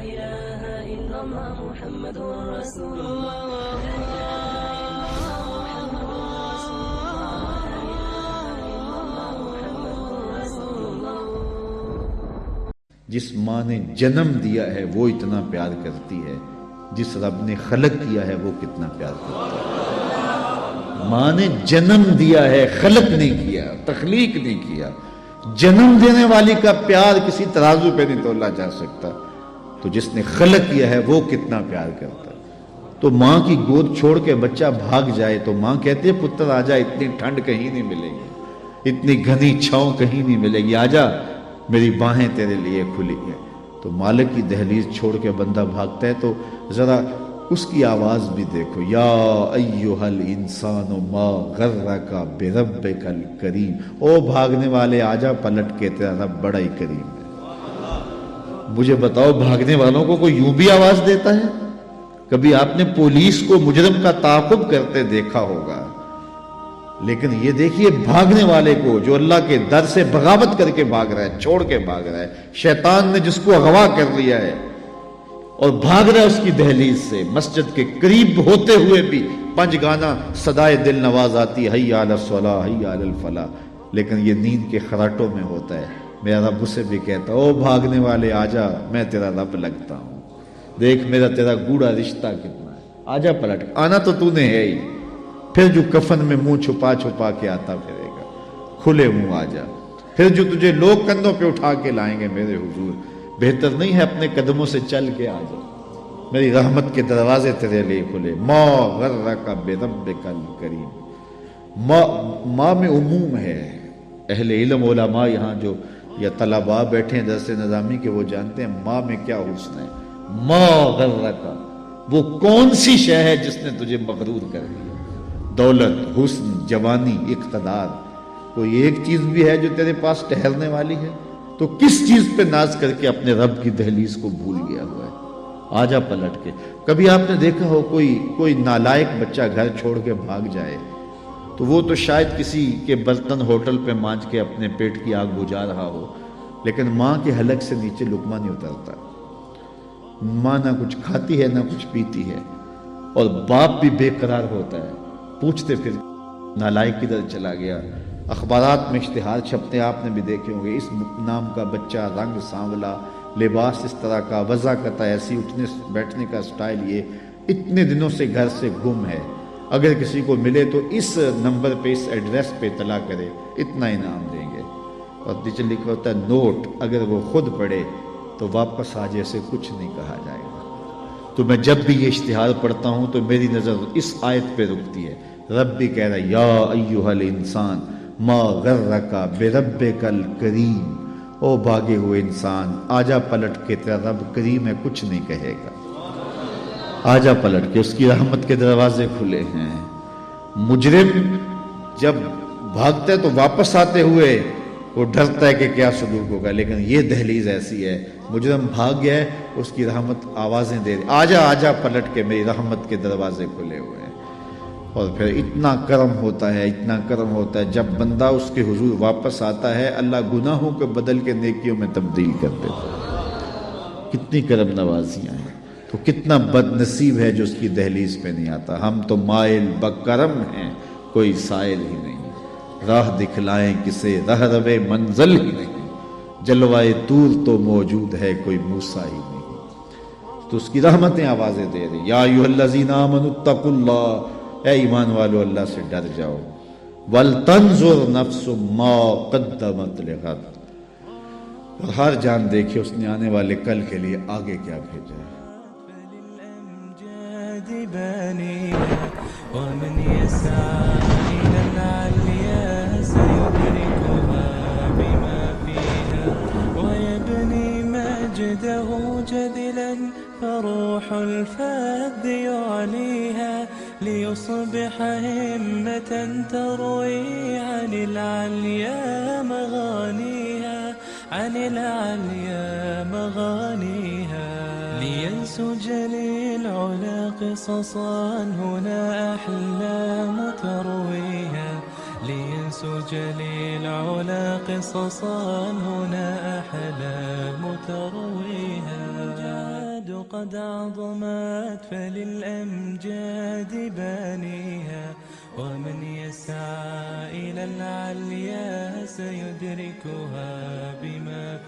إله إلا الله محمد رسول الله لا إله إلا الله محمد رسول الله. جس ماں نے جنم دیا ہے وہ اتنا پیار کرتی ہے، جس رب نے خلق کیا ہے وہ کتنا پیار کرتا ہے. ماں نے جنم دیا ہے، خلق نہیں کیا، تخلیق نہیں کیا. جنم دینے والی کا پیار کسی ترازو پہ نہیں تولا جا سکتا، تو جس نے خلق کیا ہے وہ کتنا پیار کرتا ہے. تو ماں کی گود چھوڑ کے بچہ بھاگ جائے تو ماں کہتی ہے پتر آجا، اتنی ٹھنڈ کہیں نہیں ملے گی، اتنی گھنی چھاؤں کہیں نہیں ملے گی، آجا میری باہیں تیرے لیے کھلی ہیں. تو مالک کی دہلیز چھوڑ کے بندہ بھاگتا ہے تو ذرا اس کی آواز بھی دیکھو، یا ایھا الانسان ما غرک بربک الکریم. او بھاگنے والے آجا پلٹ کے، تیرا رب بڑا ہی کریم ہے. مجھے بتاؤ بھاگنے والوں کو کوئی یوں بھی آواز دیتا ہے؟ کبھی آپ نے پولیس کو مجرم کا تعاقب کرتے دیکھا ہوگا، لیکن یہ دیکھیے بھاگنے والے کو جو اللہ کے در سے بغاوت کر کے بھاگ رہا ہے، چھوڑ کے بھاگ رہا ہے، شیطان نے جس کو اغوا کر لیا ہے اور بھاگ رہا ہے اس کی دہلیز سے، مسجد کے قریب ہوتے ہوئے بھی پنج گانا صدائے دل نواز آتی ہے، حی علی الصلاۃ حی علی الفلاح، لیکن یہ نیند کے خراٹوں میں ہوتا ہے. میرا رب اسے بھی کہتا او بھاگنے والے آجا، میں تیرا رب لگتا ہوں، دیکھ میرا تیرا گوڑا رشتہ کتنا ہے، آجا پلٹ. آنا تو تو نے ہے ہی، پھر جو کفن میں منہ چھپا چھپا کے آتا پھرے گا، کھلے منہ آجا. پھر جو تجھے لوگ کندھوں پہ اٹھا کے لائیں گے میرے حضور، بہتر نہیں ہے اپنے قدموں سے چل کے آجا، میری رحمت کے دروازے تیرے لیے کھلے. ما غرک بربک الکریم. ماں میں عموم ہے. اہل علم علماء یہاں جو یا طلباء بیٹھے ہیں درس نظامی کے، وہ جانتے ہیں ماں میں کیا حسن ہے. ما غرک، وہ کون سی شے ہے جس نے تجھے مغرور کر دیا؟ دولت، حسن، جوانی، اقتدار، کوئی ایک چیز بھی ہے جو تیرے پاس ٹھہرنے والی ہے؟ تو کس چیز پہ ناز کر کے اپنے رب کی دہلیز کو بھول گیا ہوا ہے؟ آجا پلٹ کے. کبھی آپ نے دیکھا ہو کوئی نالائق بچہ گھر چھوڑ کے بھاگ جائے تو وہ تو شاید کسی کے برتن ہوٹل پہ مانج کے اپنے پیٹ کی آگ بجھا رہا ہو، لیکن ماں کے حلق سے نیچے لقمہ نہیں اترتا. ماں نہ کچھ کھاتی ہے نہ کچھ پیتی ہے، اور باپ بھی بے قرار ہوتا ہے. پوچھتے پھر نالائق کدھر چلا گیا. اخبارات میں اشتہار چھپتے آپ نے بھی دیکھے ہوں گے، اس نام کا بچہ، رنگ سانولا، لباس اس طرح کا، وضاقت ایسی، اٹھنے بیٹھنے کا سٹائل یہ، اتنے دنوں سے گھر سے گم ہے، اگر کسی کو ملے تو اس نمبر پہ، اس ایڈریس پہ اطلاع کرے، اتنا انعام دیں گے. اور نیچے لکھا ہوتا ہے نوٹ، اگر وہ خود پڑھے تو واپس آ جیسے کچھ نہیں کہا جائے گا. تو میں جب بھی یہ اشتہار پڑھتا ہوں تو میری نظر اس آیت پہ رکتی ہے. رب بھی کہہ رہا ہے یا ایھا الانسان ما غرک بربک الکریم. او بھاگے ہوئے انسان، آجا پلٹ کے، تیرا رب کریم ہے، کچھ نہیں کہے گا. آجا پلٹ کے، اس کی رحمت کے دروازے کھلے ہیں. مجرم جب بھاگتا ہے تو واپس آتے ہوئے وہ ڈرتا ہے کہ کیا سلوک ہوگا، لیکن یہ دہلیز ایسی ہے، مجرم بھاگ گیا ہے، اس کی رحمت آوازیں دے رہی، آجا آجا پلٹ کے، میری رحمت کے دروازے کھلے ہوئے ہیں. اور پھر اتنا کرم ہوتا ہے، اتنا کرم ہوتا ہے، جب بندہ اس کے حضور واپس آتا ہے اللہ گناہوں کو بدل کے نیکیوں میں تبدیل کر دیتا ہے. کتنی کرم نوازیاں ہیں. تو کتنا بد نصیب ہے جو اس کی دہلیز پہ نہیں آتا. ہم تو مائل بکرم ہیں، کوئی سائل ہی نہیں، راہ دکھلائیں کسے، رہ روے منزل ہی نہیں، جلوائے طور تو موجود ہے، کوئی موسیٰ ہی نہیں. تو اس کی رحمتیں آوازیں دے رہی، یا ایھا الذین آمنوا اتقوا اللہ، اے ایمان والو اللہ سے ڈر جاؤ. وَلْتَنْظُرْ نَفْسٌ مَا قَدَّمَتْ لِغَدٍ، اور ہر جان دیکھے اس نے آنے والے کل کے لیے آگے کیا بھیجا ہے. ومن يسعى إلى العليا سيدركها بما فيها ويبني مجده جذلا فروح الفذ يعليها ليصبح همة تروي عن العليا مغانيها عن العليا مغانيها لينسج للعلا قصصا هنا أحلام ترويها لينسج للعلا قصصا هنا أحلام ترويها قد عظمت فللأمجاد بانيها، ومن يسعى إلى العليا سيدركها بما